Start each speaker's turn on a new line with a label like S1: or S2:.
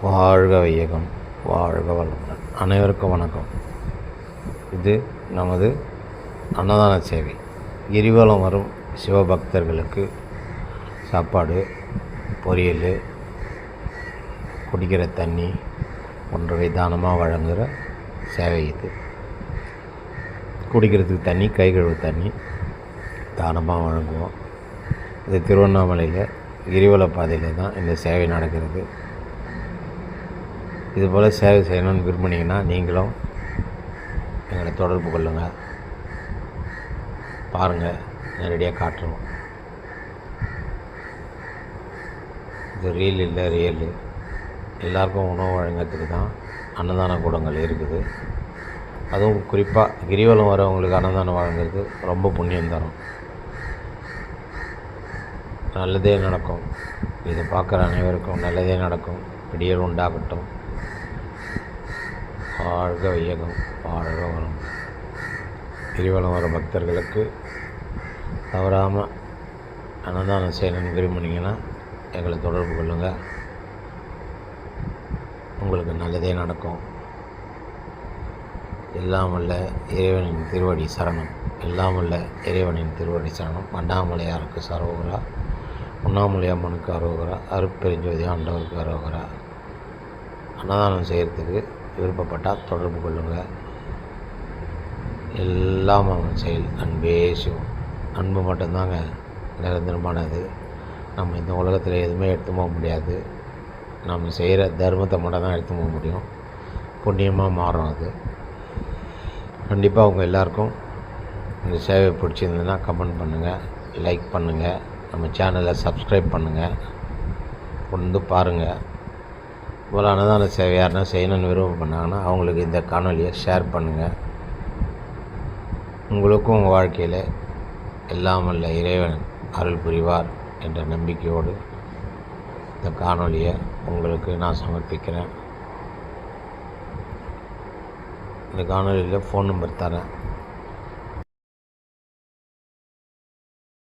S1: வாழ்க வையகம், வாழ்க வளமுடன். அனைவருக்கும் வணக்கம். இது நமது அன்னதான சேவை. கிரிவலம் வரும் சிவபக்தர்களுக்கு சாப்பாடு, பொரியல், குடிக்கிற தண்ணி போன்றவை தானமாக வழங்குகிற சேவை இது. குடிக்கிறதுக்கு தண்ணி, கை கழுவு தண்ணி தானமாக வழங்குவோம். இது திருவண்ணாமலையில் கிரிவல பாதையில் தான் இந்த சேவை நடக்கிறது. இதுபோல் சேவை செய்யணும்னு விரும்பினீங்கன்னா நீங்களும் எங்களை தொடர்பு கொள்ளுங்கள். பாருங்கள், நேரடியாக காட்டுறோம். இது ரீல் இல்லை, ரியல். எல்லாருக்கும் உணவு வழங்கிறதுக்கு தான் அன்னதான கூடங்கள் இருக்குது. அதுவும் குறிப்பாக கிரிவலம் வரவங்களுக்கு அன்னதானம் வழங்குறது ரொம்ப புண்ணியம் தரும். நல்லதே நடக்கும். இதை பார்க்குற அனைவருக்கும் நல்லதே நடக்கும். விடியல் உண்டாகட்டும். வாழ்க வையகம், வாழ்க வளம். கிரிவலம் வர பக்தர்களுக்கு தவறாமல் அன்னதானம் செய்யணும்னு விரும்பினீங்கன்னா எங்களை தொடர்பு கொள்ளுங்கள். உங்களுக்கு நல்லதே நடக்கும். எல்லாம் வல்ல இறைவனின் திருவடி சரணம். எல்லாம் வல்ல இறைவனின் திருவடி சரணம். அண்ணாமலையாருக்கு சரோகரா, உண்ணாமலை அம்மனுக்கு அரோகரா, அருட்பெருஞ்சோதி ஆண்டவருக்கு அரோகரா. அன்னதானம் செய்கிறதுக்கு விருப்பப்பட்டால் தொடர்பு கொள்ளுங்கள். எல்லாம் அவன் செயல் அன்பே சிவம். அன்பு மட்டும்தாங்க நிரந்தரமானது. நம்ம இந்த உலகத்தில் எதுவுமே எடுத்து போக முடியாது. நம்ம செய்கிற தர்மத்தை மட்டும் தான் எடுத்து போக முடியும். புண்ணியமாக மாறும் அது. கண்டிப்பாக அவங்க எல்லாருக்கும் இந்த சேவை பிடிச்சிருந்ததுன்னா கமெண்ட் பண்ணுங்கள், லைக் பண்ணுங்கள், நம்ம சேனலை சப்ஸ்கிரைப் பண்ணுங்கள், வந்து பாருங்கள். போல் அன்னதான சேவை யாருன்னா செய்யணும்னு விருப்பம் பண்ணாங்கன்னா அவங்களுக்கு இந்த காணொலியை ஷேர் பண்ணுங்கள். உங்களுக்கும் உங்கள் வாழ்க்கையில் எல்லாம் வல்ல இறைவன் அருள் புரிவார் என்ற நம்பிக்கையோடு இந்த காணொலியை உங்களுக்கு நான் சமர்ப்பிக்கிறேன். இந்த காணொலியில் ஃபோன் நம்பர் தரேன்.